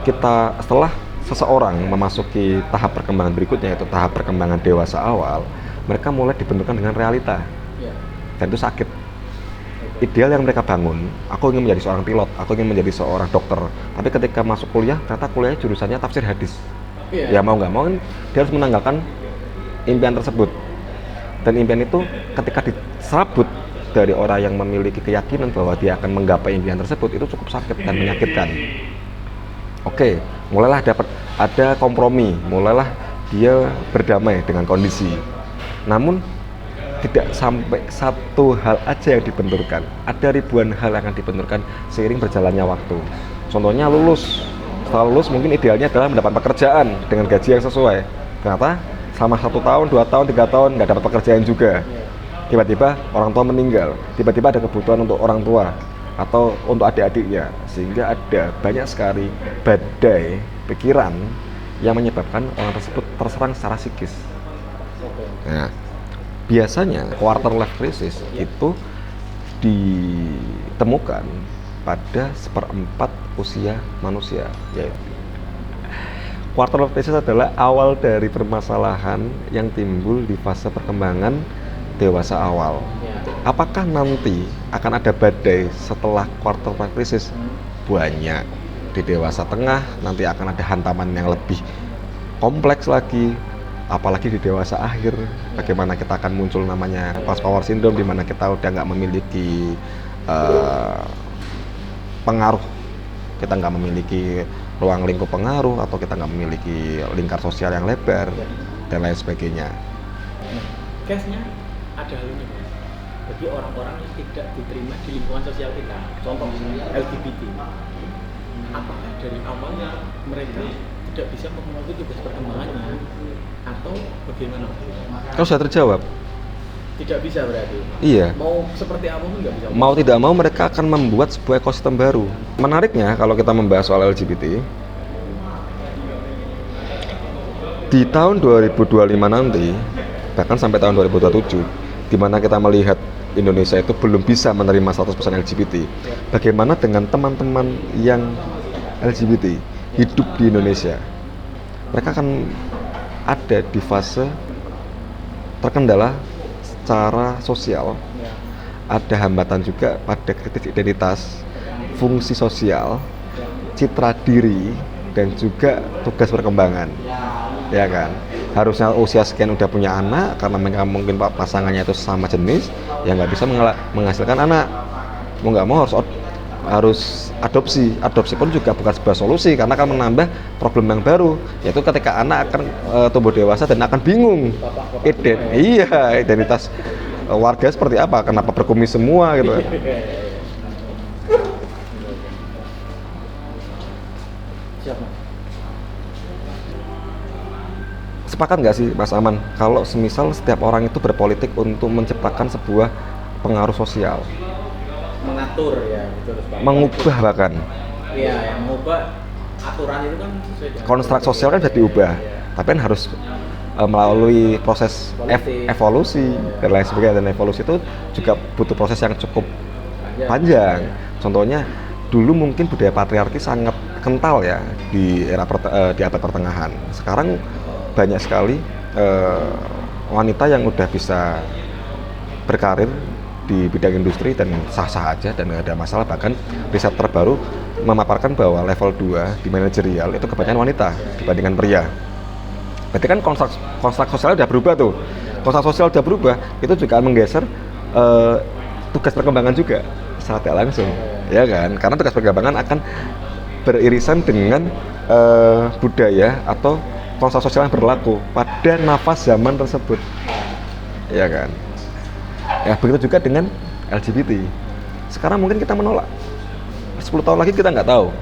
setelah seseorang memasuki tahap perkembangan berikutnya, yaitu tahap perkembangan dewasa awal, mereka mulai dibentukkan dengan realita. Dan itu sakit. Ideal yang mereka bangun, aku ingin menjadi seorang pilot, aku ingin menjadi seorang dokter, tapi ketika masuk kuliah, ternyata kuliahnya jurusannya tafsir hadis. Ya mau nggak mau, dia harus menanggalkan impian tersebut. Dan impian itu ketika diserabut dari orang yang memiliki keyakinan bahwa dia akan menggapai impian tersebut, itu cukup sakit dan menyakitkan. Oke, mulailah ada kompromi, mulailah dia berdamai dengan kondisi. Namun tidak sampai satu hal aja yang dibenturkan, ada ribuan hal yang akan dibenturkan seiring berjalannya waktu. Contohnya lulus, setelah lulus mungkin idealnya adalah mendapat pekerjaan dengan gaji yang sesuai. Ternyata selama 1 tahun, 2 tahun, 3 tahun nggak dapat pekerjaan juga. Tiba-tiba orang tua meninggal, tiba-tiba ada kebutuhan untuk orang tua atau untuk adik-adiknya, sehingga ada banyak sekali badai pikiran yang menyebabkan orang tersebut terserang secara psikis. Nah, biasanya quarter life crisis itu ditemukan pada 1/4 usia manusia. Yaitu quarter life crisis adalah awal dari permasalahan yang timbul di fase perkembangan dewasa awal. Apakah nanti akan ada badai setelah quarter life crisis? Banyak. Di dewasa tengah nanti akan ada hantaman yang lebih kompleks lagi. Apalagi di dewasa akhir, bagaimana kita akan muncul namanya post power syndrome, di mana kita udah nggak memiliki pengaruh, kita nggak memiliki ruang lingkup pengaruh, atau kita nggak memiliki lingkar sosial yang lebar dan lain sebagainya. Case-nya ada hal ini, Mas. Jadi orang-orang yang tidak diterima di lingkungan sosial kita, contoh misalnya LGBT, apakah dari awalnya mereka tidak bisa memenuhi tugas perkembangannya atau bagaimana? Kalau sudah terjawab? Tidak bisa berarti? Iya. Mau seperti apa pun nggak bisa? Mau tidak mau mereka akan membuat sebuah ekosistem baru. Menariknya kalau kita membahas soal LGBT, di tahun 2025 nanti, bahkan sampai tahun 2027, di mana kita melihat Indonesia itu belum bisa menerima 100% LGBT. Bagaimana dengan teman-teman yang LGBT hidup di Indonesia? Mereka akan ada di fase terkendala secara sosial, ada hambatan juga pada kritis identitas, fungsi sosial, citra diri, dan juga tugas perkembangan. Ya kan? Harusnya usia sekian udah punya anak, karena mereka mungkin pasangannya itu sama jenis, ya nggak bisa menghasilkan anak. Mau nggak mau harus adopsi pun juga bukan sebuah solusi, karena akan menambah problem yang baru, yaitu ketika anak akan tumbuh dewasa dan akan bingung identitas warga seperti apa, kenapa berkumis semua gitu. Sepakat nggak sih Mas Aman kalau semisal setiap orang itu berpolitik untuk menciptakan sebuah pengaruh sosial, mengatur ya, betul, mengubah bahkan. Iya, yang mengubah aturan itu kan sesuai dengan konstruk sosial kan bisa diubah, tapi kan harus melalui proses evolusi dan lain sebagainya, dan evolusi itu juga butuh proses yang cukup panjang. Contohnya dulu mungkin budaya patriarki sangat kental ya di era di abad pertengahan. Sekarang banyak sekali wanita yang udah bisa berkarir di bidang industri dan sah-sah aja dan nggak ada masalah. Bahkan riset terbaru memaparkan bahwa level 2 di manajerial itu kebanyakan wanita dibandingkan pria. Berarti kan konstruk sosial udah berubah tuh. Konstruk sosial udah berubah, itu juga menggeser tugas perkembangan juga secara tidak langsung, ya kan? Karena tugas perkembangan akan beririsan dengan budaya atau konstruk sosial yang berlaku pada nafas zaman tersebut, ya kan? Ya begitu juga dengan LGBT. Sekarang mungkin kita menolak, 10 tahun lagi kita nggak tahu.